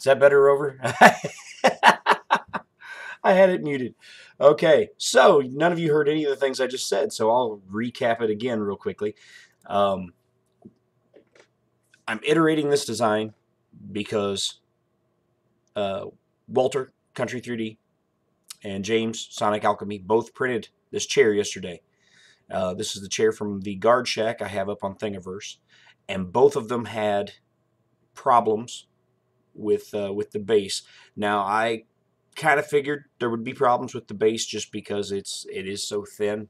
that better, Rover? I had it muted. Okay, so none of you heard any of the things I just said, so I'll recap it again real quickly. I'm iterating this design because Walter, Country 3D, and James, Sonic Alchemy, both printed this chair yesterday. This is the chair from the Guard Shack I have up on Thingiverse, and both of them had problems with the base. Now, I kind of figured there would be problems with the base just because it is so thin,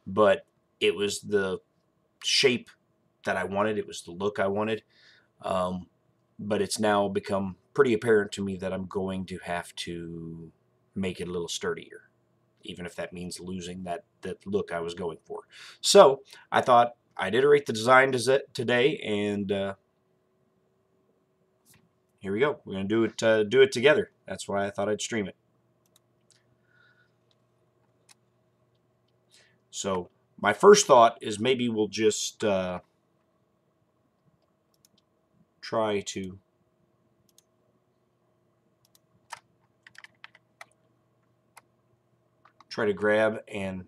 but it was the shape that I wanted. It was the look I wanted. But it's now become pretty apparent to me that I'm going to have to make it a little sturdier, even if that means losing that look I was going for. So I thought I'd iterate the design today, and here we go. We're going to do it together. That's why I thought I'd stream it. So my first thought is maybe we'll just try to grab and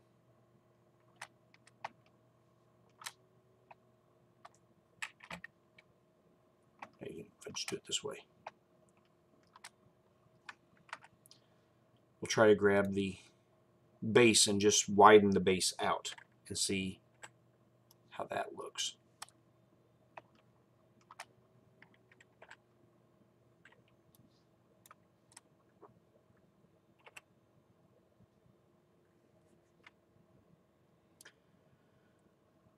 just do it this way. We'll try to grab the base and just widen the base out and see how that looks.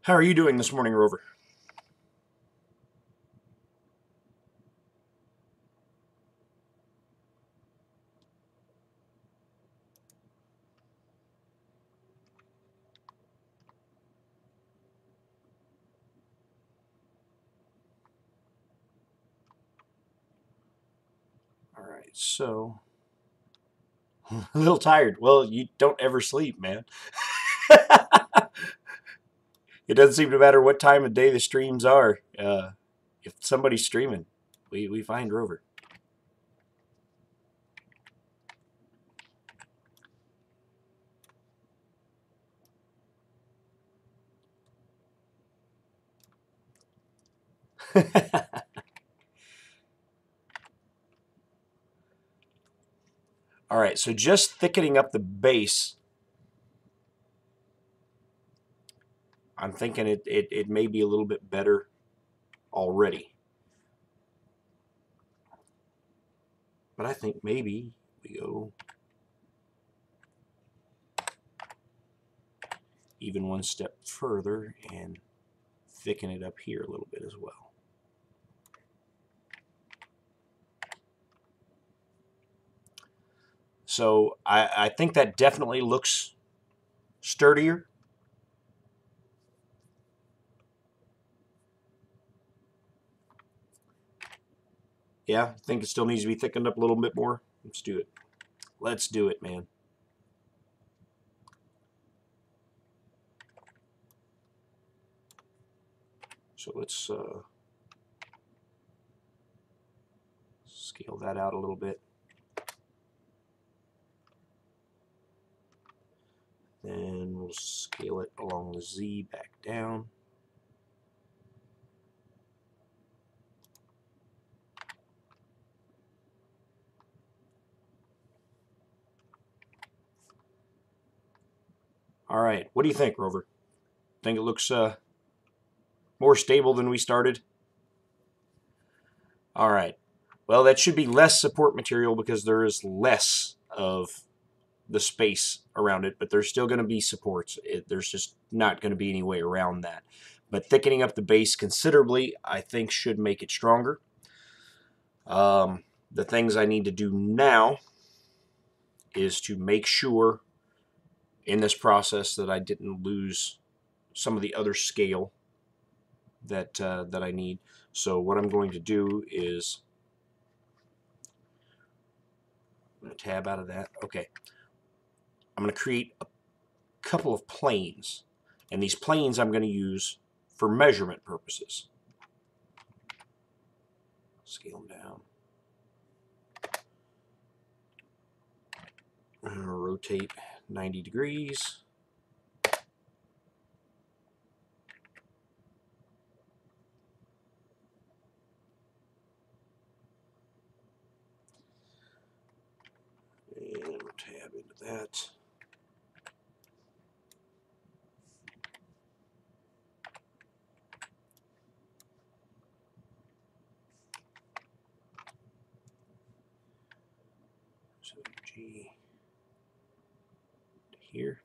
How are you doing this morning, Rover? All right, so a little tired. Well, you don't ever sleep, man. It doesn't seem to matter what time of day the streams are. If somebody's streaming, we find Rover. All right, so just thickening up the base, I'm thinking it may be a little bit better already. But I think maybe we go even one step further and thicken it up here a little bit as well. So I think that definitely looks sturdier. Yeah, I think it still needs to be thickened up a little bit more. Let's do it. Let's do it, man. So let's scale that out a little bit. Then we'll scale it along the Z back down. All right, what do you think, Rover? Think it looks more stable than we started? All right. Well, that should be less support material because there is less of the space around it, but there's still going to be supports. There's just not going to be any way around that. But thickening up the base considerably, I think, should make it stronger. The things I need to do now is to make sure in this process that I didn't lose some of the other scale that I need. So what I'm going to do is I'm going to tab out of that. Okay. I'm going to create a couple of planes, and these planes I'm going to use for measurement purposes. Scale them down. rotate 90 degrees. And we'll tab into that. So G to here.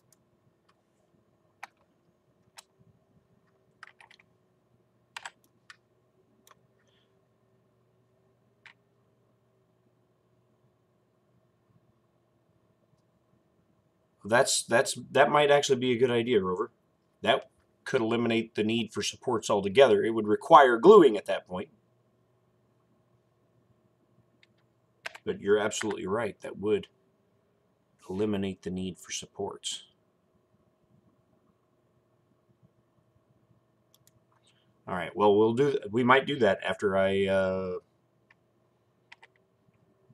That might actually be a good idea, Rover. That could eliminate the need for supports altogether. It would require gluing at that point. But you're absolutely right. That would eliminate the need for supports. All right. Well, we might do that after I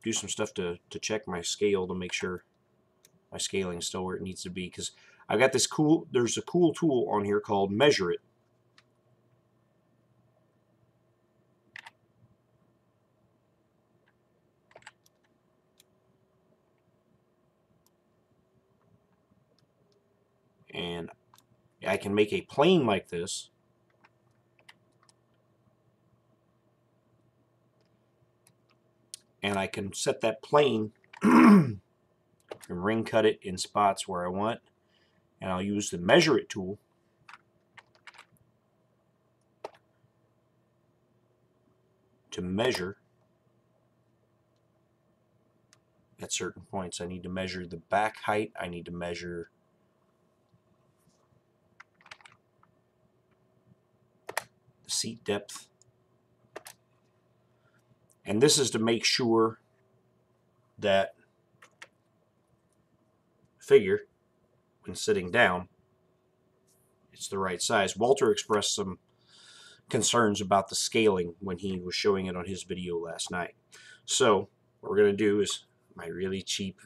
do some stuff to check my scale to make sure my scaling is still where it needs to be, because I got this there's a cool tool on here called Measure It. And I can make a plane like this. And I can set that plane and ring cut it in spots where I want. And I'll use the Measure It tool to measure at certain points. I need to measure the back height. I need to measure the seat depth. And this is to make sure that figure, when sitting down, it's the right size. Walter expressed some concerns about the scaling when he was showing it on his video last night. So what we're going to do is my really cheap,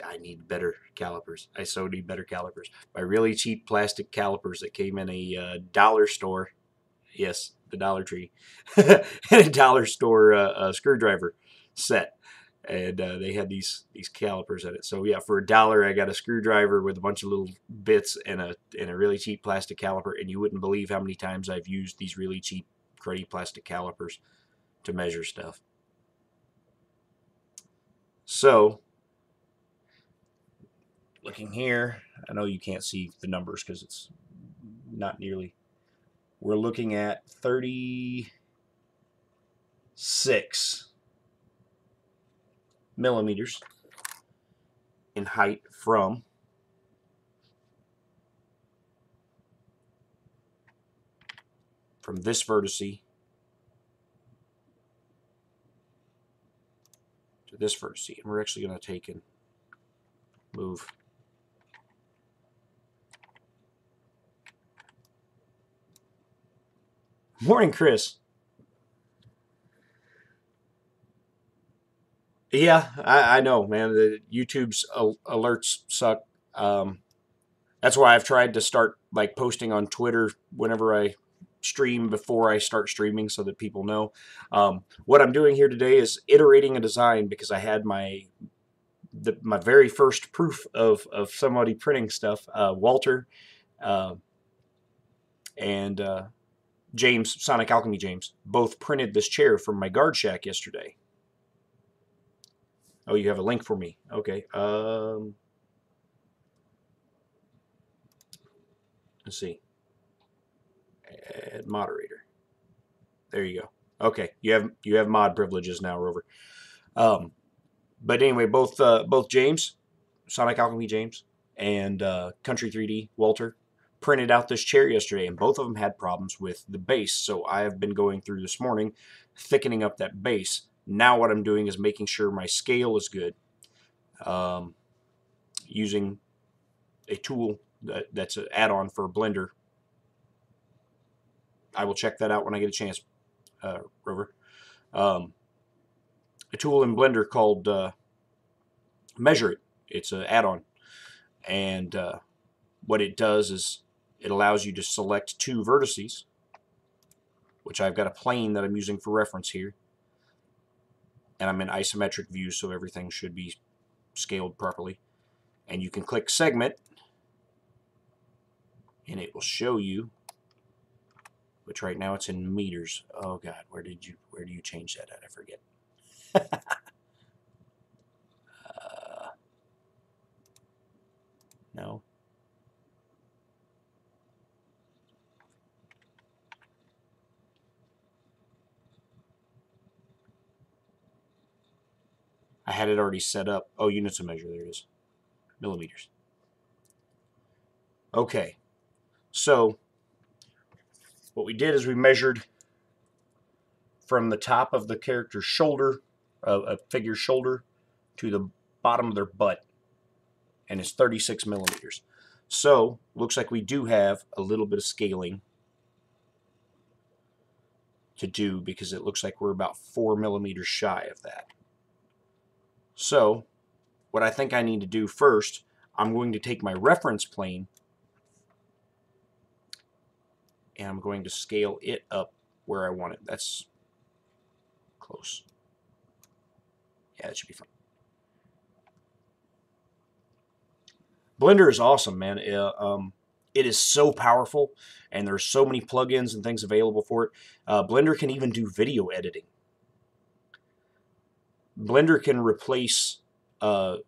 I need better calipers. I so need better calipers. My really cheap plastic calipers that came in a dollar store. Yes, the Dollar Tree. And a dollar store screwdriver set. And they had these calipers in it. So yeah, for $1, I got a screwdriver with a bunch of little bits and a really cheap plastic caliper. And you wouldn't believe how many times I've used these really cheap, cruddy plastic calipers to measure stuff. So, looking here, I know you can't see the numbers because it's not nearly. We're looking at 36 millimeters in height from this vertice to this vertice. And we're actually going to take and move Morning, Chris. Yeah, I know, man. The YouTube's alerts suck. That's why I've tried to start like posting on Twitter whenever I stream before I start streaming, so that people know. What I'm doing here today is iterating a design, because I had my very first proof of somebody printing stuff. Walter and James, Sonic Alchemy James, both printed this chair from my guard shack yesterday. Oh, you have a link for me. Okay. Let's see. Add moderator. There you go. Okay, you have mod privileges now, Rover. But anyway, both James, Sonic Alchemy James, and Country 3D Walter printed out this chair yesterday, and both of them had problems with the base. So I have been going through this morning, thickening up that base. Now what I'm doing is making sure my scale is good, using a tool that's an add-on for Blender. I will check that out when I get a chance, Rover. A tool in Blender called Measure It. It's an add-on. And what it does is it allows you to select two vertices, which I've got a plane that I'm using for reference here. And I'm in isometric view, so everything should be scaled properly. And you can click segment, and it will show you, which right now it's in meters. Oh God, where do you change that at? I forget. No. I had it already set up. Oh, units of measure, there it is. Millimeters. Okay, so what we did is we measured from the top of the character's shoulder, a figure's shoulder, to the bottom of their butt, and it's 36 millimeters. So looks like we do have a little bit of scaling to do, because it looks like we're about 4 millimeters shy of that. So what I think I need to do first, I'm going to take my reference plane and I'm going to scale it up where I want it. That's close. Yeah, that should be fine. Blender is awesome, man. It is so powerful, and there's so many plugins and things available for it. Blender can even do video editing. Blender can replace, do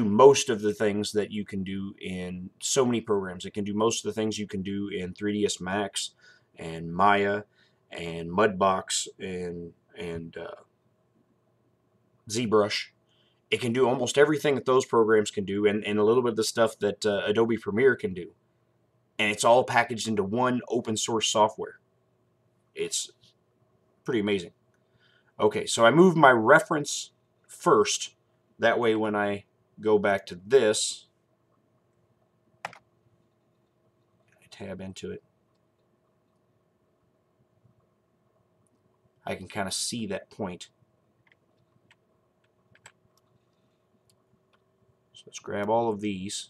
most of the things that you can do in so many programs. It can do most of the things you can do in 3ds Max and Maya and Mudbox and ZBrush. It can do almost everything that those programs can do, and a little bit of the stuff that Adobe Premiere can do. And it's all packaged into one open source software. It's pretty amazing. Okay, so I moved my reference first. That way when I go back to this, I tab into it, I can kind of see that point. So let's grab all of these.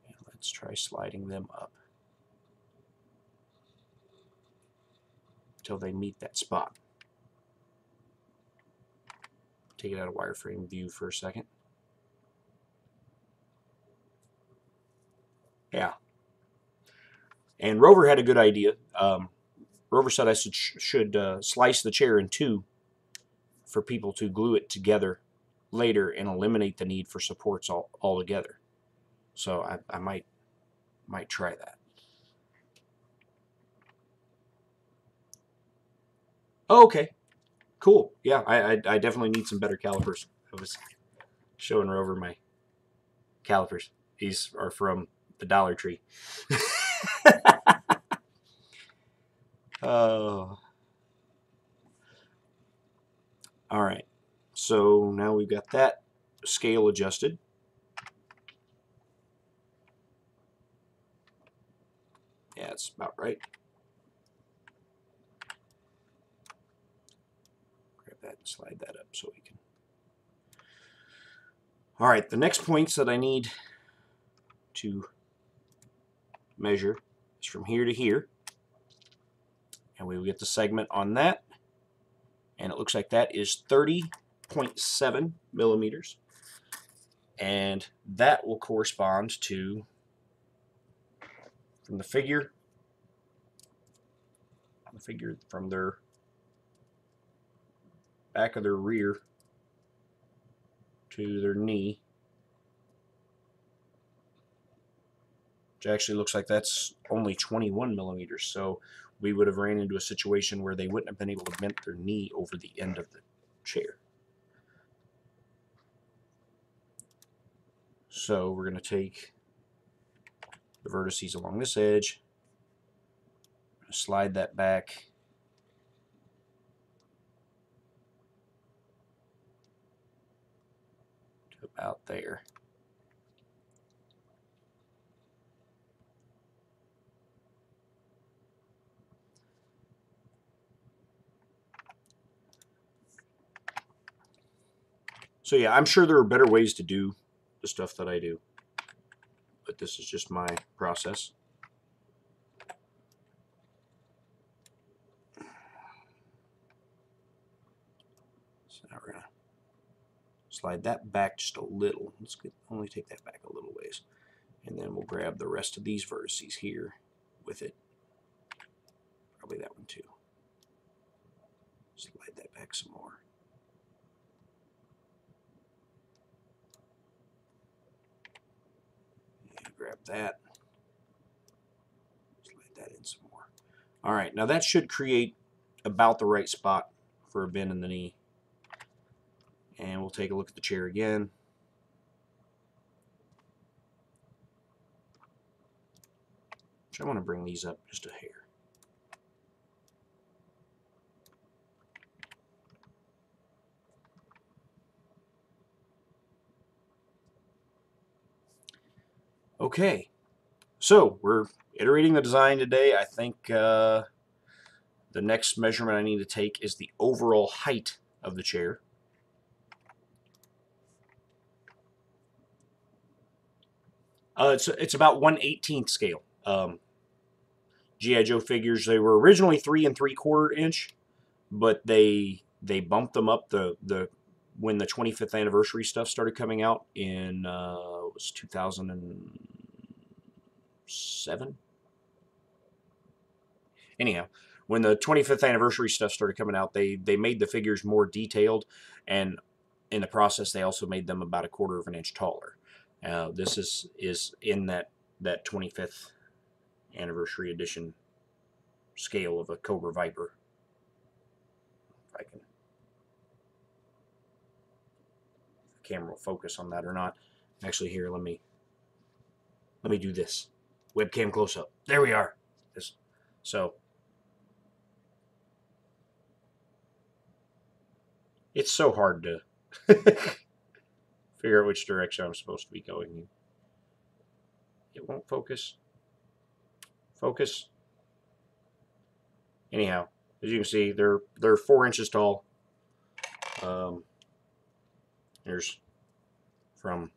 And let's try sliding them up until they meet that spot. Take it out of wireframe view for a second. Yeah. And Rover had a good idea. Rover said I should slice the chair in two for people to glue it together later and eliminate the need for supports altogether. So I might try that. Oh, okay, cool. Yeah, I definitely need some better calipers. I was showing Rover my calipers. These are from the Dollar Tree. Oh. All right. So now we've got that scale adjusted. Yeah, it's about right. Grab that and slide that up so we can. All right, the next points that I need to measure is from here to here. And we will get the segment on that. And it looks like that is 30.7 millimeters. And that will correspond to, from the figure from their back of their rear to their knee, which actually looks like that's only 21 millimeters. So we would have ran into a situation where they wouldn't have been able to bend their knee over the end of the chair. So we're going to take the vertices along this edge, slide that back to about there. So yeah, I'm sure there are better ways to do the stuff that I do, but this is just my process. So now we're gonna slide that back just a little. Let's only take that back a little ways, and then we'll grab the rest of these vertices here with it. Probably that one too. Slide that back some more. And grab that. Slide that in some more. All right, now that should create about the right spot for a bend in the knee. And we'll take a look at the chair again. I want to bring these up just a hair. Okay, so we're iterating the design today. I think the next measurement I need to take is the overall height of the chair. It's about 1/18 scale. G.I. Joe figures, they were originally 3 3/4 inch, but they bumped them up when the 25th anniversary stuff started coming out in it was 2007. Anyhow, when the 25th anniversary stuff started coming out, they made the figures more detailed, and in the process, they also made them about 1/4 of an inch taller. This is in that 25th anniversary edition scale of a Cobra Viper. If I can, if the camera will focus on that or not. Actually, here, let me do this. Webcam close up. There we are. So it's so hard to figure out which direction I'm supposed to be going in. It won't focus. Focus. Anyhow, as you can see, they're 4 inches tall. Here's from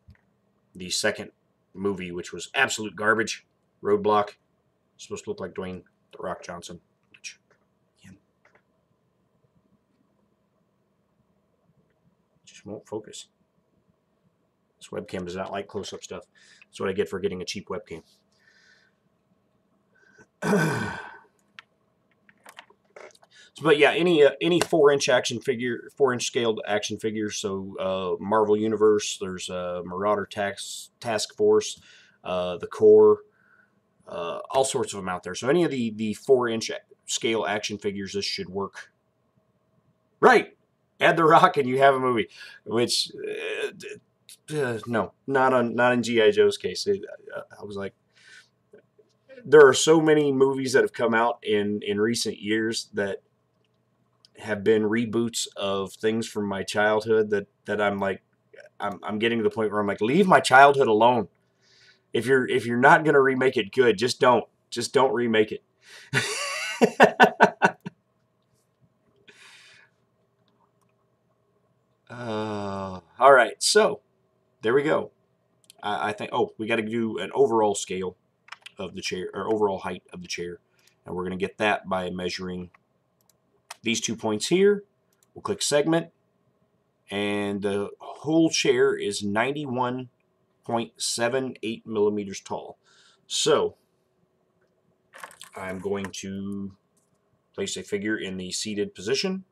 the second movie, which was absolute garbage. Roadblock. Supposed to look like Dwayne "The Rock" Johnson. Which, again, just won't focus. This webcam does not like close-up stuff. That's what I get for getting a cheap webcam. But yeah, any 4-inch action figure, 4-inch scaled action figures. So Marvel Universe, there's Marauder Task Force, the Core, all sorts of them out there. So any of the 4-inch scale action figures, this should work. Right, add The Rock and you have a movie. Which no, not in G.I. Joe's case. I was like, there are so many movies that have come out in recent years that have been reboots of things from my childhood that I'm like, I'm getting to the point where I'm like, leave my childhood alone. If you're not gonna remake it good, just don't remake it. All right, so there we go. I think, oh, we got to do an overall scale of the chair, or overall height of the chair, and we're going to get that by measuring these 2 points here. We'll click segment, and the whole chair is 91.78 millimeters tall. So I'm going to place a figure in the seated position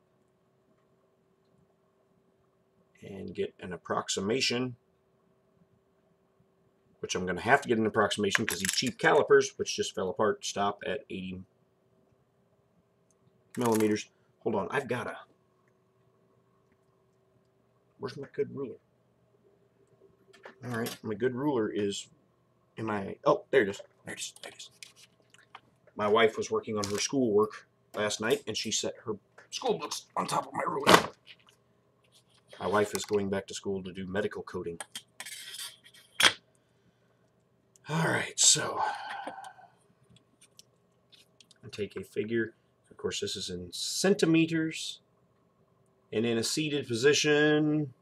and get an approximation, which I'm going to have to get an approximation because these cheap calipers, which just fell apart, stop at 80 millimeters. Hold on, I've got a... Where's my good ruler? All right, my good ruler is in my... Oh, there it is. There it is. There it is. My wife was working on her schoolwork last night, and she set her school books on top of my ruler. My wife is going back to school to do medical coding. All right, so I take a figure. Of course, this is in centimeters, and in a seated position,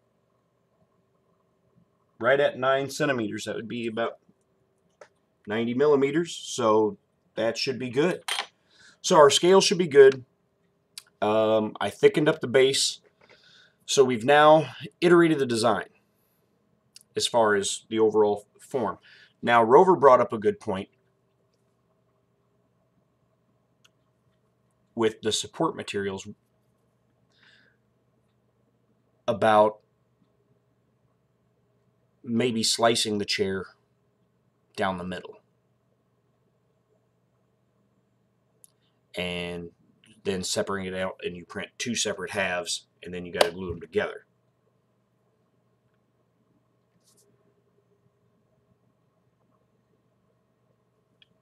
right at 9 centimeters. That would be about 90 millimeters. So that should be good. So our scale should be good. I thickened up the base. So we've now iterated the design as far as the overall form. Now, Rover brought up a good point with the support materials about maybe slicing the chair down the middle and then separating it out, and you print two separate halves, and then you got to glue them together.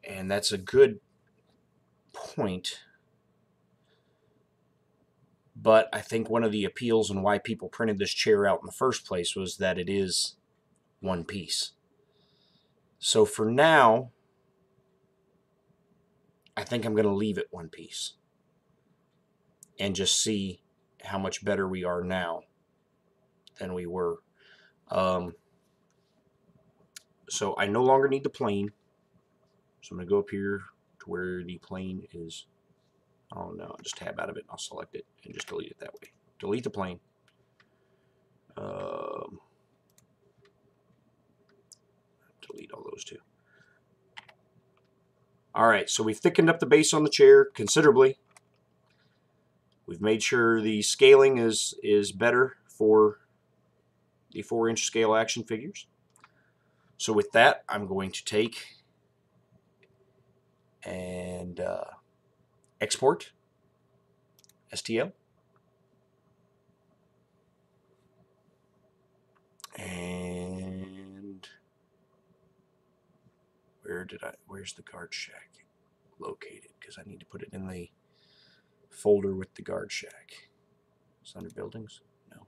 And that's a good point. But I think one of the appeals and why people printed this chair out in the first place was that it is one piece. So for now, I think I'm going to leave it one piece and just see how much better we are now than we were. So I no longer need the plane. So I'm going to go up here to where the plane is. Oh no, I'll just tab out of it. I'll select it and just delete it that way. Delete the plane. Delete all those too. All right, so we've thickened up the base on the chair considerably. We've made sure the scaling is better for the 4-inch scale action figures. So with that, I'm going to take and export STL. And where's the guard shack located? Because I need to put it in the folder with the guard shack. It's under buildings? No.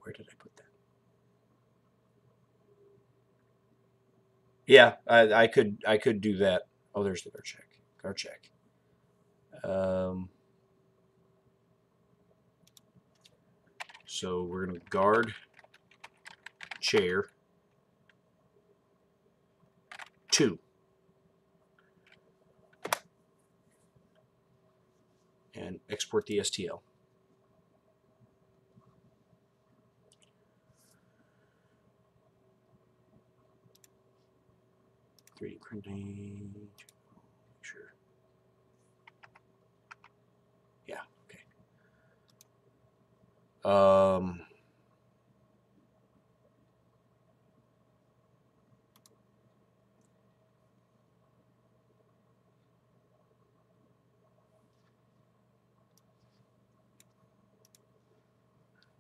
Where did I put that? Yeah, I could do that. Oh, there's the guard shack. Guard shack. So we're going to guard chair 2. And export the STL. .3D printing. Make sure. Yeah, okay.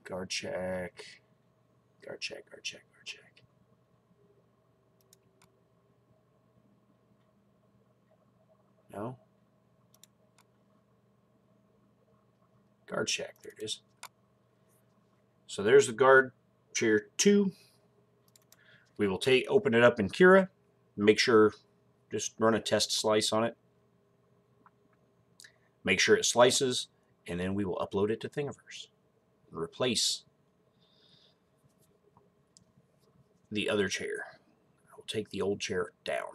Guard check. Guard check, guard check, guard check. No? Guard check, there it is. So there's the guard chair 2. We will open it up in Cura, make sure, just run a test slice on it. Make sure it slices, and then we will upload it to Thingiverse. Replace the other chair. I will take the old chair down.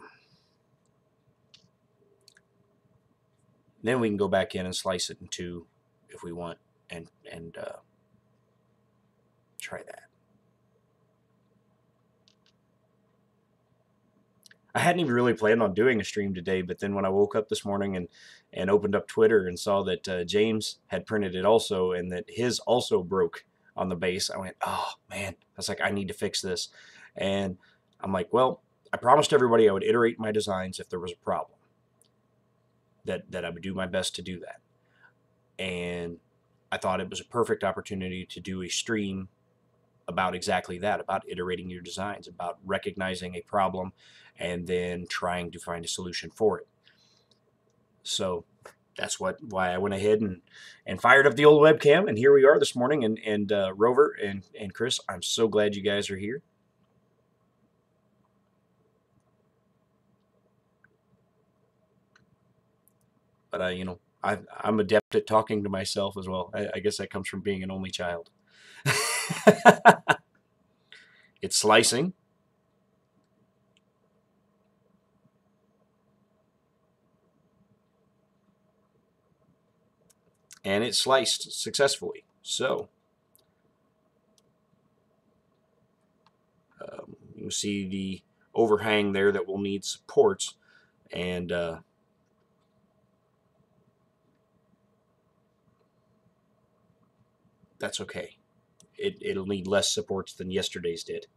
Then we can go back in and slice it in 2 if we want, and try that. I hadn't even really planned on doing a stream today, but then when I woke up this morning and opened up Twitter and saw that James had printed it also, and that his also broke on the base, I went, oh man, I was like, I need to fix this. And I'm like, well, I promised everybody I would iterate my designs if there was a problem, that I would do my best to do that. And I thought it was a perfect opportunity to do a stream about exactly that, about iterating your designs, about recognizing a problem and then trying to find a solution for it. So that's why I went ahead and fired up the old webcam, and here we are this morning. And Rover and Chris, I'm so glad you guys are here. But you know, I'm adept at talking to myself as well. I guess that comes from being an only child. It's slicing. And it's sliced successfully. So you can see the overhang there that will need supports, and that's okay. It'll need less supports than yesterday's did.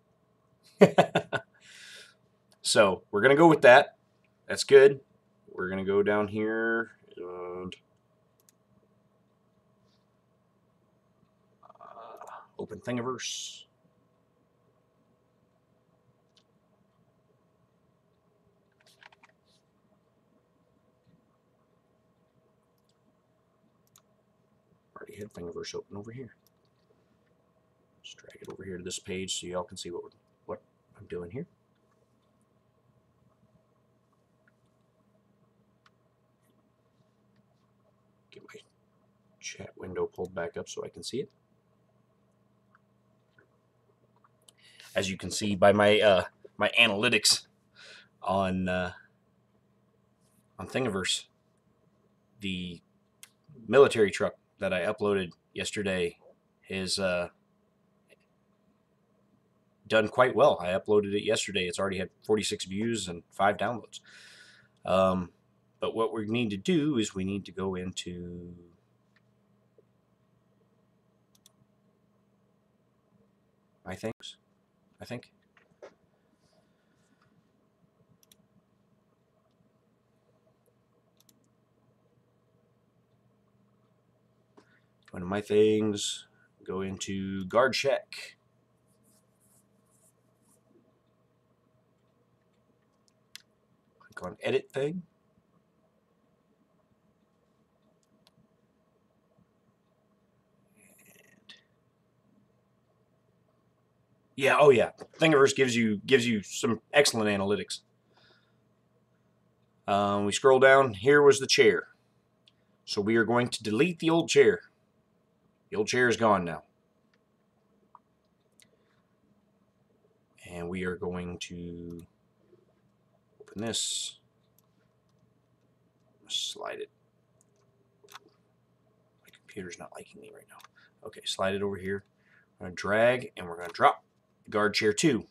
So we're going to go with that. That's good. We're going to go down here and open Thingiverse. Already had Thingiverse open over here. Just drag it over here to this page so y'all can see what I'm doing here. Get my chat window pulled back up so I can see it. As you can see by my my analytics on Thingiverse, the military truck that I uploaded yesterday is done quite well. I uploaded it yesterday. It's already had 46 views and 5 downloads. But what we need to do is we need to go into my things, I think. Go into my things, go into guard check. Click on edit thing. Yeah, oh yeah. Thingiverse gives you some excellent analytics. We scroll down. Here was the chair. So we are going to delete the old chair. The old chair is gone now. And we are going to open this. Slide it. My computer's not liking me right now. Okay, slide it over here. I'm going to drag and we're going to drop guard chair 2.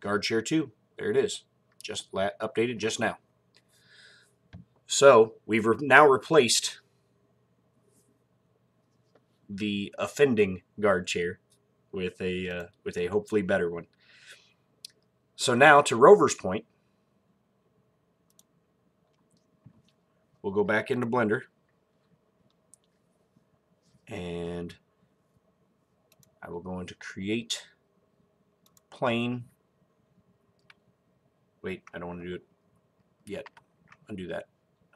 Guard chair 2. There it is. Just updated just now. So we've now replaced the offending guard chair with a hopefully better one. So now to Rover's point, we'll go back into Blender and I will go into create plane. Wait, I don't want to do it yet. Undo that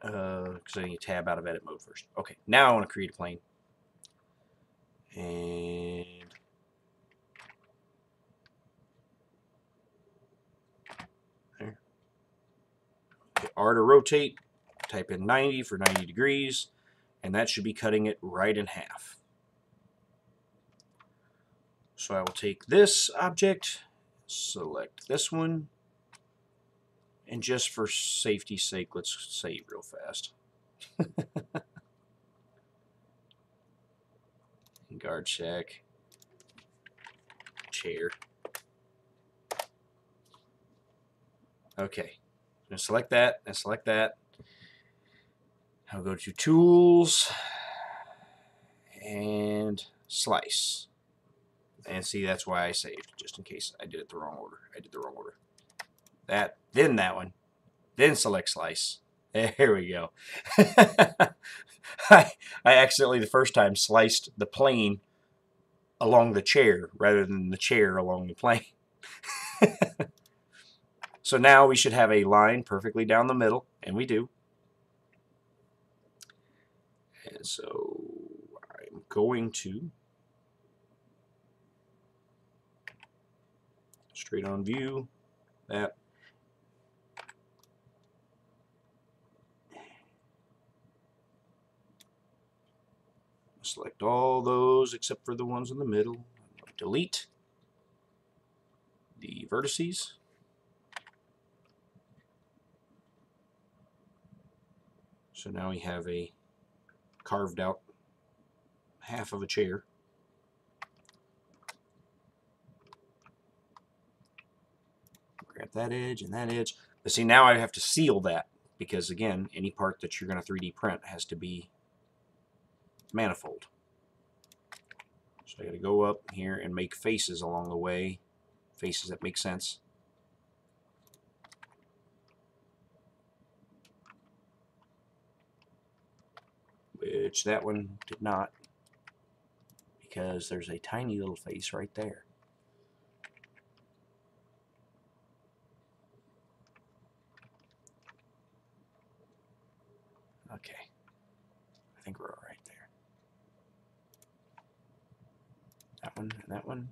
because I need to tab out of edit mode first. Okay, now I want to create a plane. And there. Okay, R to rotate, type in 90 for 90 degrees, and that should be cutting it right in half. So I will take this object, select this one, and just for safety's sake, let's save real fast. Guard check, chair. Okay, I'm going to select that and select that. I'll go to Tools and Slice. And see, that's why I saved, just in case I did it the wrong order. I did the wrong order. That, then that one, then select Slice. There we go. I accidentally, the first time, sliced the plane along the chair rather than the chair along the plane. So now we should have a line perfectly down the middle, and we do. And so I'm going to straight on view, that. Select all those except for the ones in the middle. Delete the vertices. So now we have a carved out half of a chair. Grab that edge and that edge. But see, now I have to seal that because, again, any part that you're going to 3D print has to be manifold. So I got to go up here and make faces along the way, faces that make sense. Which that one did not, because there's a tiny little face right there. Okay, I think we're all right there. That one and that one.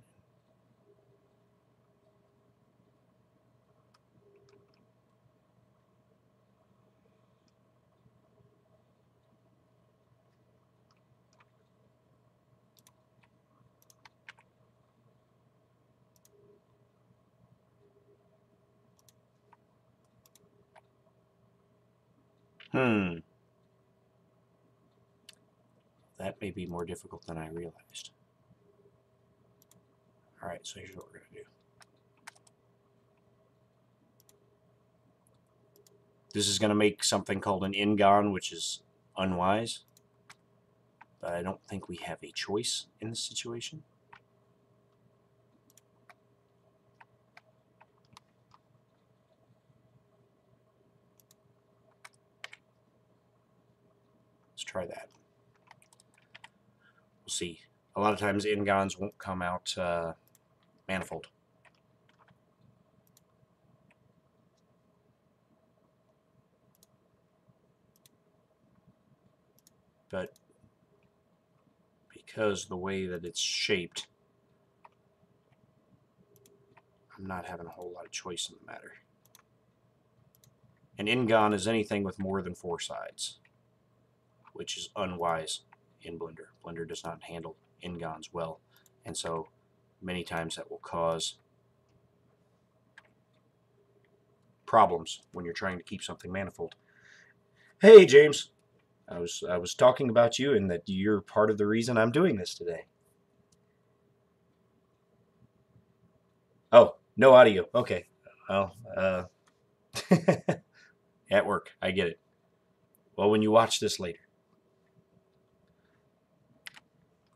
That may be more difficult than I realized. Alright, so here's what we're going to do. This is going to make something called an in-gon, which is unwise. But I don't think we have a choice in this situation. Let's try that. We'll see. A lot of times in-gons won't come out manifold. But because the way that it's shaped, I'm not having a whole lot of choice in the matter. An in-gon is anything with more than 4 sides, which is unwise in Blender. Blender does not handle in-gons well, and so many times that will cause problems when you're trying to keep something manifold. Hey, James. I was talking about you and that you're part of the reason I'm doing this today. Oh, no audio. Okay. Well, at work. I get it. Well, when you watch this later.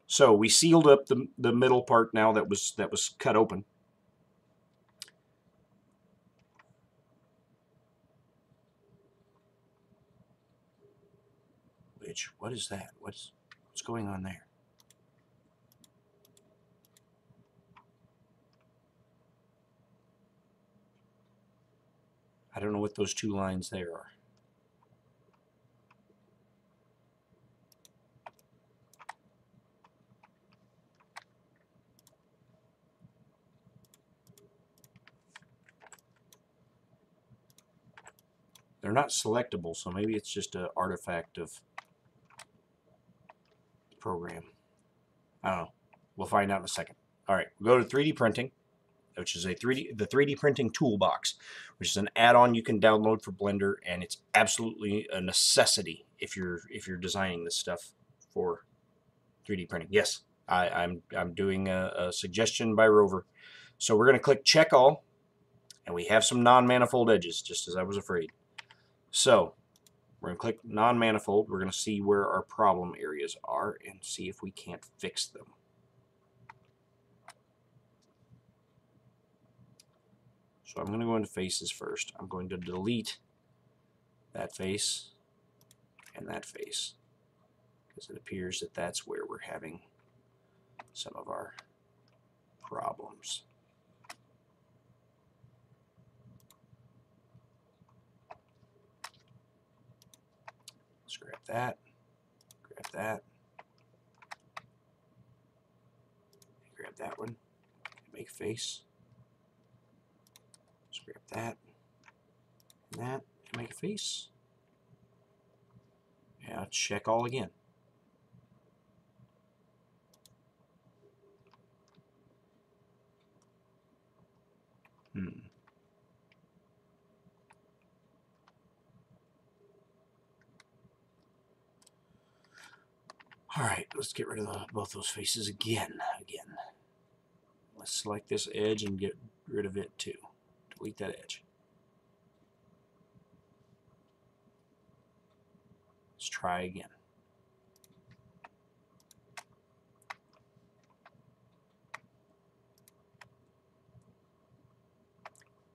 So we sealed up the middle part now that was cut open. Which, what is that? What's going on there? I don't know what those 2 lines there are. They're not selectable, so maybe it's just an artifact of the program. I don't know. We'll find out in a second. All right, we'll go to 3D printing, which is the 3D printing toolbox, which is an add-on you can download for Blender, and it's absolutely a necessity if you're designing this stuff for 3D printing. Yes, I'm doing a suggestion by Rover. So we're going to click check all, and we have some non-manifold edges, just as I was afraid. So we're going to click non-manifold. We're going to see where our problem areas are and see if we can't fix them. So I'm going to go into faces first. I'm going to delete that face and that face because it appears that that's where we're having some of our problems. Let's grab that, grab that one, make face. Just grab that and that to make a face. Yeah, check all again. Alright, let's get rid of both those faces again. Let's select this edge and get rid of it too. Delete that edge. Let's try again.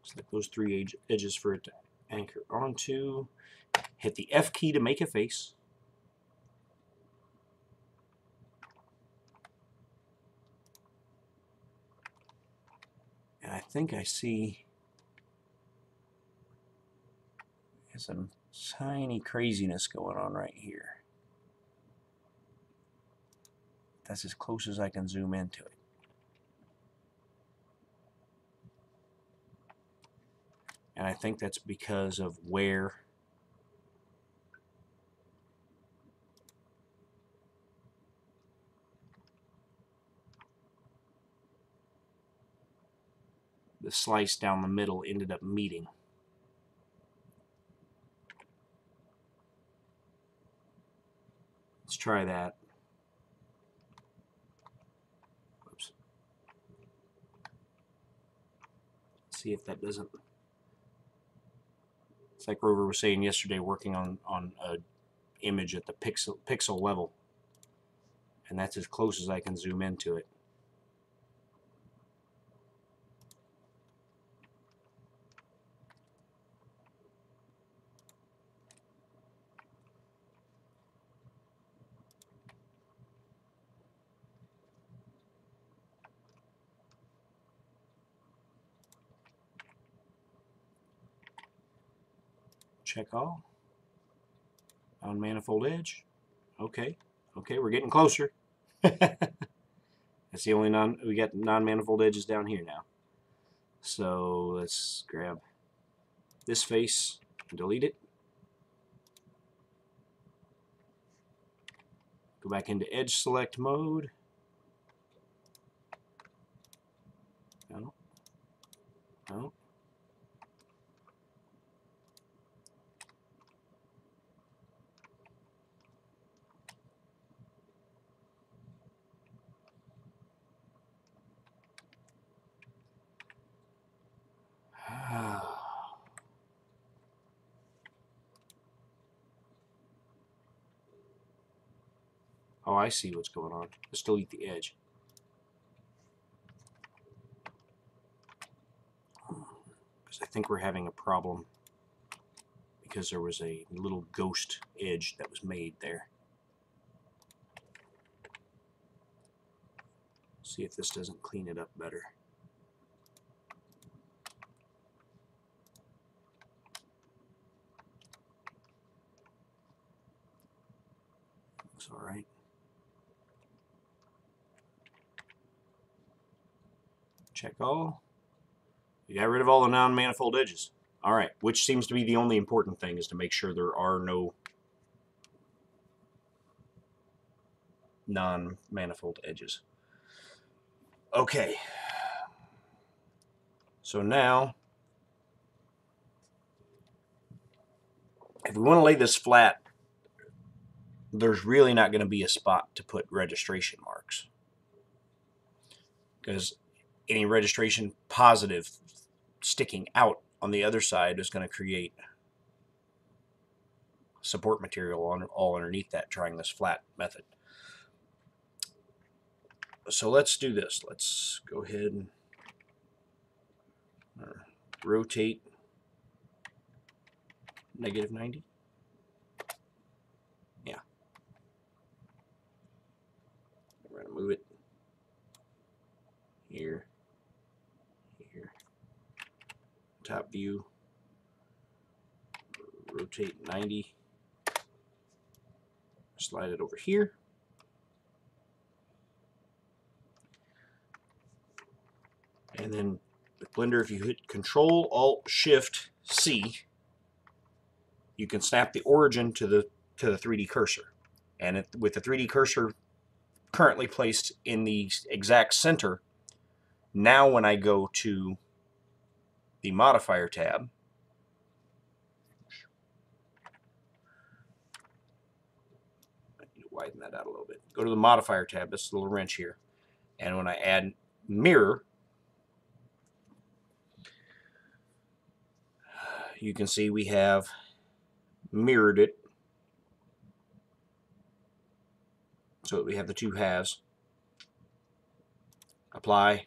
Select those three edges for it to anchor onto. Hit the F key to make a face. And I think I see some tiny craziness going on right here. That's as close as I can zoom into it. And I think that's because of where the slice down the middle ended up meeting. Let's try that. Oops. See if that doesn't. It's like Rover was saying yesterday, working on an image at the pixel level, and that's as close as I can zoom into it. Check all. On manifold edge. Okay, we're getting closer. That's the only we got non-manifold edges down here now. So let's grab this face and delete it. Go back into edge select mode. No. No. Oh, I see what's going on. Let's delete the edge. Because I think we're having a problem because there was a little ghost edge that was made there. See if this doesn't clean it up better. Looks all right. Check all. You got rid of all the non-manifold edges. All right, which seems to be the only important thing, is to make sure there are no non-manifold edges. Okay. So now, if we want to lay this flat, there's really not going to be a spot to put registration marks, because any registration positive sticking out on the other side is going to create support material all underneath that, trying this flat method. So let's do this. Let's go ahead and rotate -90. Yeah. We're going to move it here, here. Top view. Rotate 90. Slide it over here. And then With Blender, if you hit Control-Alt-Shift-C, you can snap the origin to the 3D cursor. And with the 3D cursor currently placed in the exact center, now when I go to the Modifier tab, I need to widen that out a little bit. Go to the Modifier tab, this little wrench here, and when I add Mirror, you can see we have mirrored it so that we have the two halves. Apply.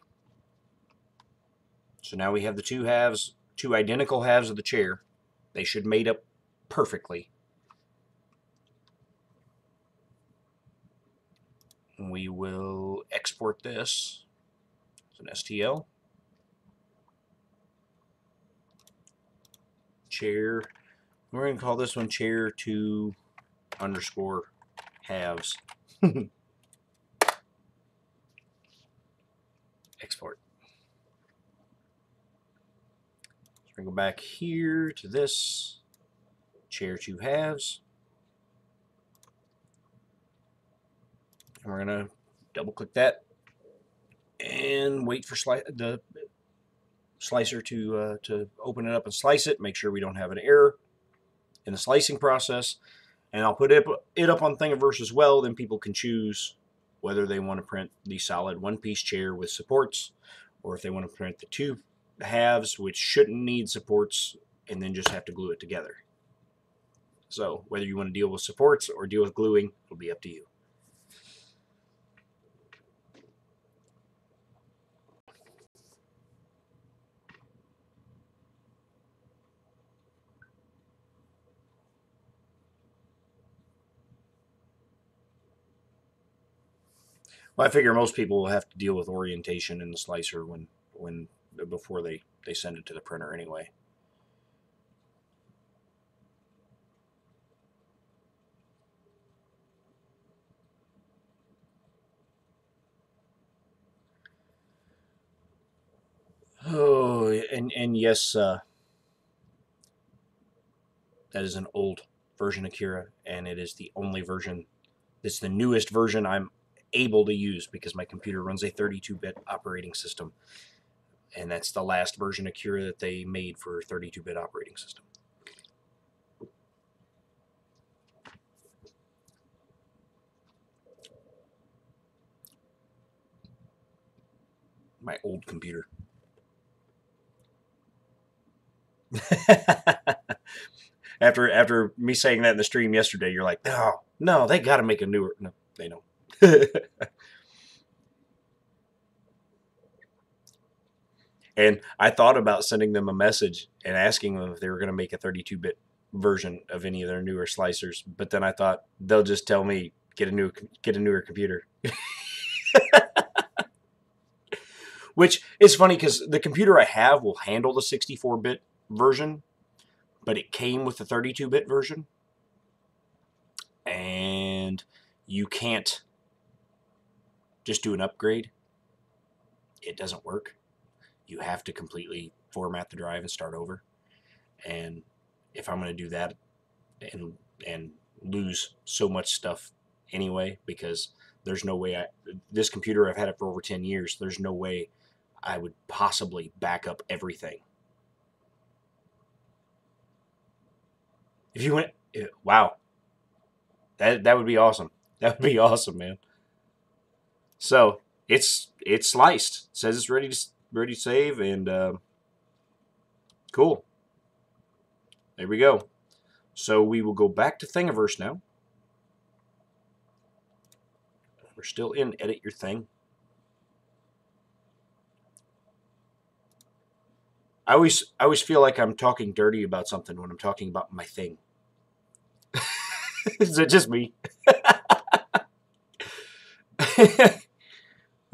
So now we have the two halves, two identical halves of the chair. They should mate up perfectly. We will export this as an STL. Chair. We're going to call this one chair 2 underscore halves. Export. So we're going to go back here to this chair 2 halves. And we're going to double click that and wait for the slicer to open it up and slice it. Make sure we don't have an error in the slicing process. And I'll put it up on Thingiverse as well. Then people can choose whether they want to print the solid one-piece chair with supports, or if they want to print the two halves, which shouldn't need supports, and then just have to glue it together. So whether you want to deal with supports or deal with gluing, it'll be up to you. Well, I figure most people will have to deal with orientation in the slicer before they send it to the printer anyway. Oh, and yes, that is an old version of Cura, and it is the only version. It's the newest version I'm able to use because my computer runs a 32-bit operating system, and that's the last version of Cura that they made for 32-bit operating system. My old computer. After me saying that in the stream yesterday, you're like, no, they got to make a newer. No, they don't. And I thought about sending them a message and asking them if they were going to make a 32-bit version of any of their newer slicers, but then I thought they'll just tell me get a newer computer. Which is funny because the computer I have will handle the 64-bit version, but it came with the 32-bit version, and you can't just do an upgrade. It doesn't work. You have to completely format the drive and start over. And if I'm going to do that and lose so much stuff anyway, because there's no way this computer, I've had it for over 10 years, there's no way I would possibly back up everything. If you went, wow, that would be awesome. That would be awesome, man. So it's sliced. It says it's ready to save, and cool. There we go. So we will go back to Thingiverse now. We're still in Edit Your Thing. I always feel like I'm talking dirty about something when I'm talking about my thing. Is it just me?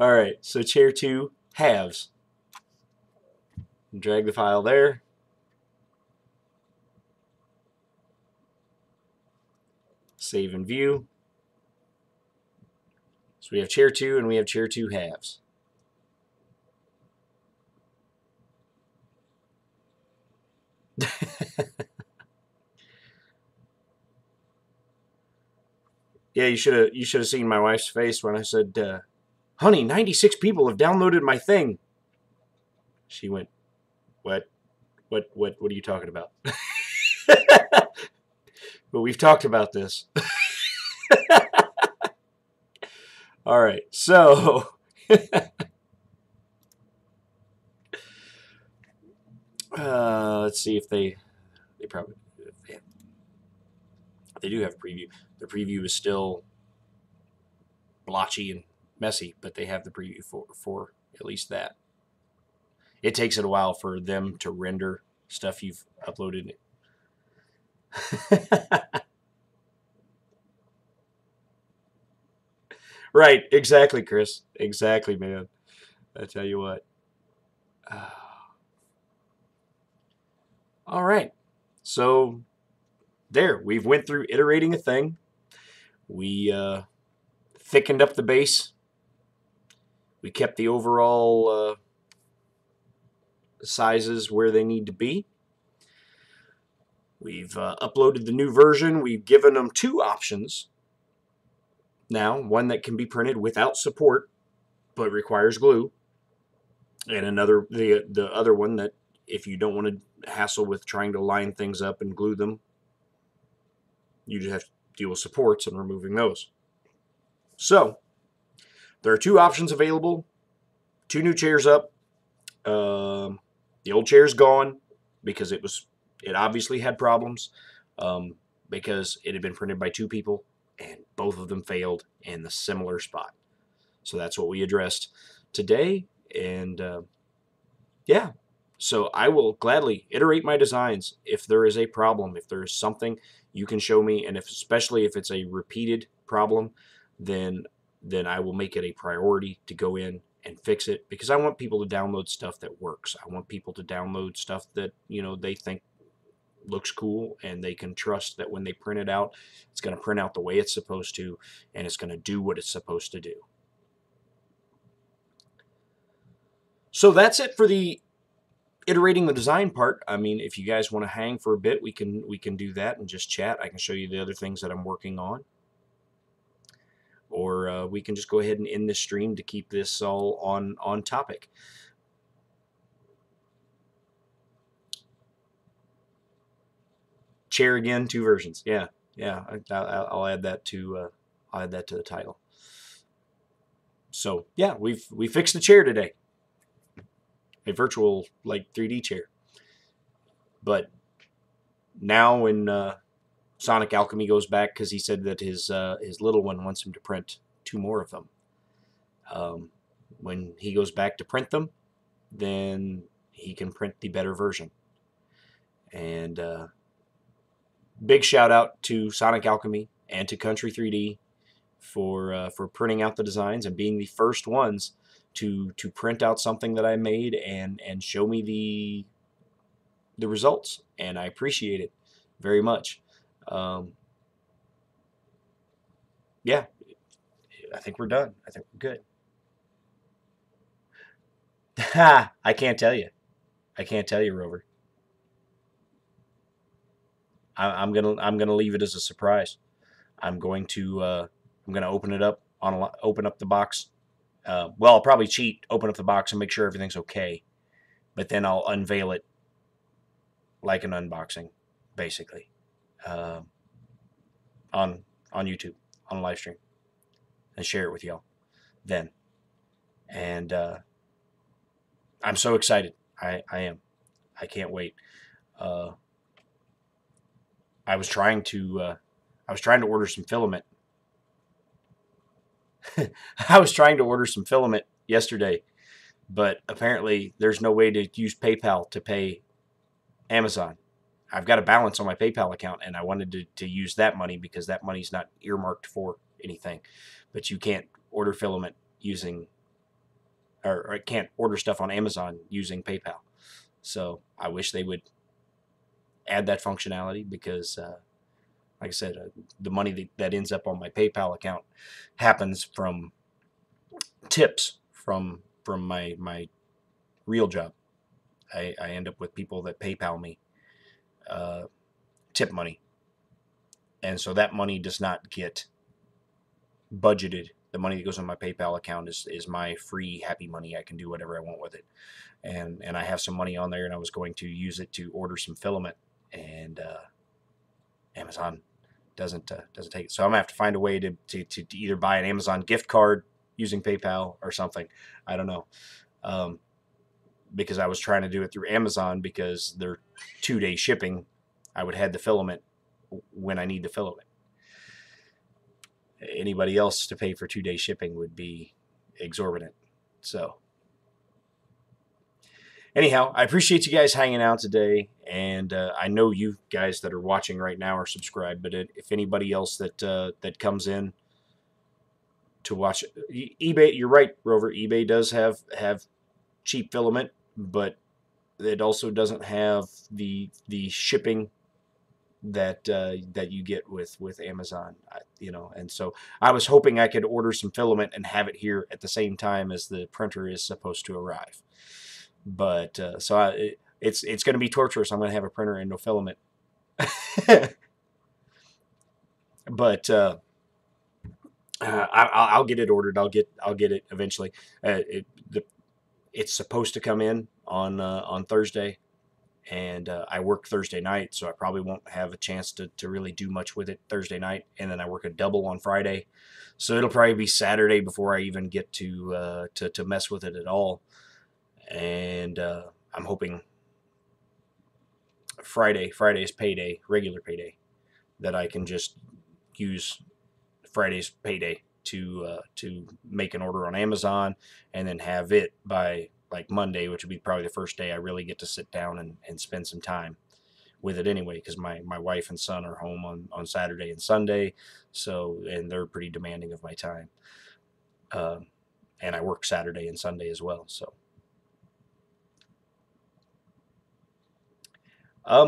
All right, so chair 2 halves. Drag the file there. Save and view. So we have chair 2 and we have chair 2 halves. Yeah, you should have seen my wife's face when I said, "Honey, 96 people have downloaded my thing." She went, "What? What are you talking about?" But we've talked about this. All right, so let's see if they probably they do have preview. The preview is still blotchy and messy, but they have the preview for at least that. It takes it a while for them to render stuff you've uploaded. Right, exactly, Chris. Exactly, man. I tell you what. All right. So there, we've went through iterating a thing. We thickened up the base. We kept the overall sizes where they need to be. We've uploaded the new version. We've given them two options now. One that can be printed without support, but requires glue. And another, the other one that if you don't want to hassle with trying to line things up and glue them, you just have to deal with supports and removing those. So there are two options available. Two new chairs up. The old chair's gone because it obviously had problems because it had been printed by two people and both of them failed in the similar spot. So that's what we addressed today. And yeah, so I will gladly iterate my designs if there is a problem, if there is something you can show me, and especially if it's a repeated problem, then I will make it a priority to go in and fix it, because I want people to download stuff that works. I want people to download stuff that they think looks cool and they can trust that when they print it out, it's going to print out the way it's supposed to and it's going to do what it's supposed to do. So that's it for the iterating the design part. I mean, if you guys want to hang for a bit, we can do that and just chat. I can show you the other things that I'm working on. Or we can just go ahead and end this stream to keep this all on topic. Chair again, two versions. Yeah. I'll add that to the title. So yeah, we fixed the chair today. A virtual 3D chair. But now when Sonic Alchemy goes back, because he said that his little one wants him to print two more of them. When he goes back to print them, then he can print the better version. And big shout out to Sonic Alchemy and to Country 3D for printing out the designs and being the first ones to print out something that I made and show me the results. And I appreciate it very much. Yeah, I think we're done. I think we're good. I can't tell you. I can't tell you, Rover. I'm gonna leave it as a surprise. I'm going to open it up open up the box. Well, I'll probably cheat, open up the box and make sure everything's okay, but then I'll unveil it like an unboxing, basically, on YouTube on a live stream, and share it with y'all then. And I'm so excited. I am. I can't wait. I was trying to order some filament. I was trying to order some filament yesterday, but apparently there's no way to use PayPal to pay Amazon. I've got a balance on my PayPal account, and I wanted to use that money because that money's not earmarked for anything. But you can't order filament using, or can't order stuff on Amazon using PayPal. So I wish they would add that functionality, because like I said, the money that ends up on my PayPal account happens from tips from my real job. I end up with people that PayPal me tip money. And so that money does not get budgeted. The money that goes on my PayPal account is my free happy money. I can do whatever I want with it. And I have some money on there, and I was going to use it to order some filament, and Amazon doesn't take it. So I'm gonna have to find a way to either buy an Amazon gift card using PayPal or something. I don't know. Because I was trying to do it through Amazon because they're 2-day shipping. I would have the filament when I need the filament. Anybody else to pay for 2-day shipping would be exorbitant. So anyhow, I appreciate you guys hanging out today, and I know you guys that are watching right now are subscribed, but if anybody else that comes in to watch eBay, you're right, Rover, eBay does have cheap filament, but it also doesn't have the shipping that you get with Amazon, and so I was hoping I could order some filament and have it here at the same time as the printer is supposed to arrive. But it's going to be torturous. I'm going to have a printer and no filament. But I'll get it ordered. I'll get it eventually. It's supposed to come in on Thursday, and I work Thursday night, so I probably won't have a chance to really do much with it Thursday night, and then I work a double on Friday, so it'll probably be Saturday before I even get to mess with it at all. And I'm hoping Friday's payday, regular payday, that I can just use Friday's payday to make an order on Amazon, and then have it by like Monday, which would be probably the first day I really get to sit down and spend some time with it anyway, because my wife and son are home on Saturday and Sunday, and they're pretty demanding of my time, and I work Saturday and Sunday as well, so.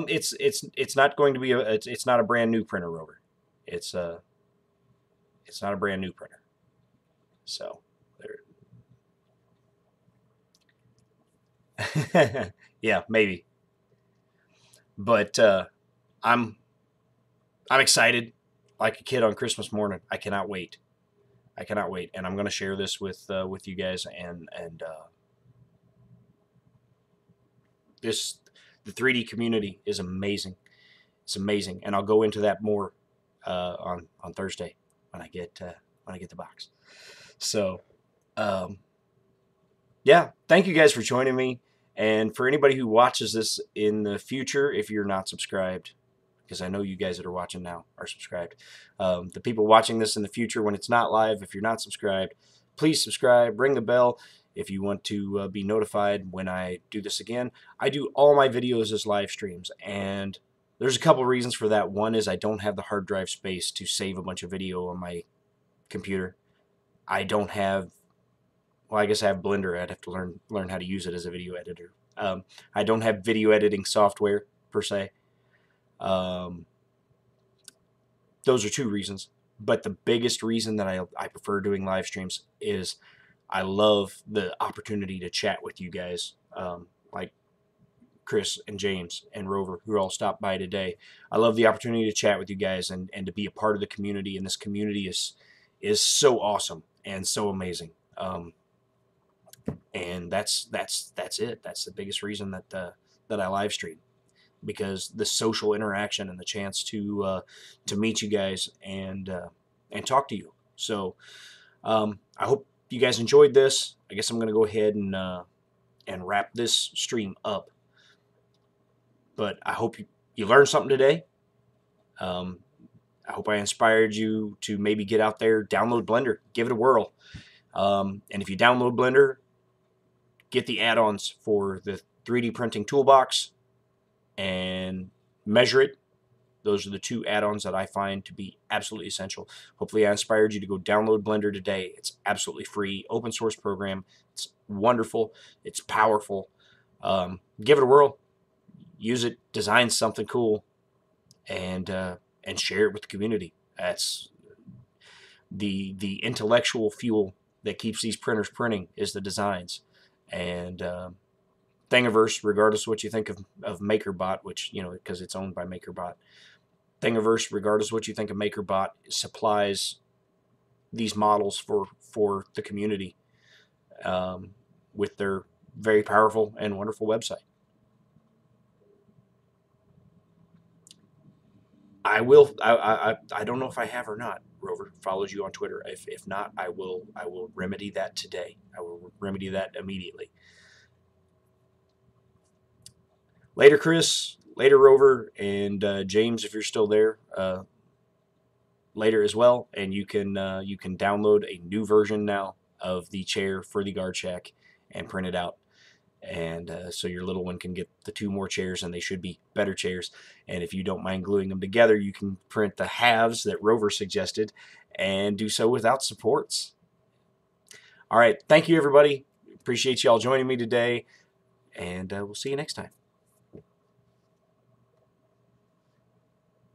It's not going to be it's not a brand new printer, Rover. It's not a brand new printer. So there. Yeah, maybe. But I'm excited like a kid on Christmas morning. I cannot wait. I cannot wait, and I'm going to share this with you guys, and the 3D community is amazing. It's amazing, and I'll go into that more on Thursday when I get the box. So, yeah, thank you guys for joining me, and for anybody who watches this in the future, if you're not subscribed, because I know you guys that are watching now are subscribed. The people watching this in the future when it's not live, if you're not subscribed, please subscribe, ring the bell. If you want to be notified when I do this again. I do all my videos as live streams, and there's a couple reasons for that. One is I don't have the hard drive space to save a bunch of video on my computer. I don't have, well, I guess I have Blender. I'd have to learn how to use it as a video editor. I don't have video editing software per se. Those are two reasons. But the biggest reason that I prefer doing live streams is I love the opportunity to chat with you guys, like Chris and James and Rover, who all stopped by today. I love the opportunity to chat with you guys and to be a part of the community. And this community is so awesome and so amazing. And that's it. That's the biggest reason that I live stream, because the social interaction and the chance to meet you guys and talk to you. So I hope you guys enjoyed this. I guess I'm going to go ahead and wrap this stream up. But I hope you learned something today. I hope I inspired you to maybe get out there, download Blender, give it a whirl. And if you download Blender, get the add-ons for the 3D printing toolbox and measure it. Those are the two add-ons that I find to be absolutely essential. Hopefully I inspired you to go download Blender today. It's absolutely free, open source program. It's wonderful. It's powerful. Give it a whirl. Use it. Design something cool, and share it with the community. That's the intellectual fuel that keeps these printers printing, is the designs. And Thingiverse, regardless of what you think of MakerBot, which, because it's owned by MakerBot, Thingiverse, regardless of what you think of MakerBot, supplies these models for the community with their very powerful and wonderful website. I don't know if I have or not. Rover follows you on Twitter. If not, I will remedy that today. I will remedy that immediately. Later, Chris. Later, Rover, and James, if you're still there. Later as well, and you can download a new version now of the chair for the guard shack and print it out. And so your little one can get the 2 more chairs, and they should be better chairs. And if you don't mind gluing them together, you can print the halves that Rover suggested and do so without supports. All right. Thank you, everybody. Appreciate you all joining me today, and we'll see you next time.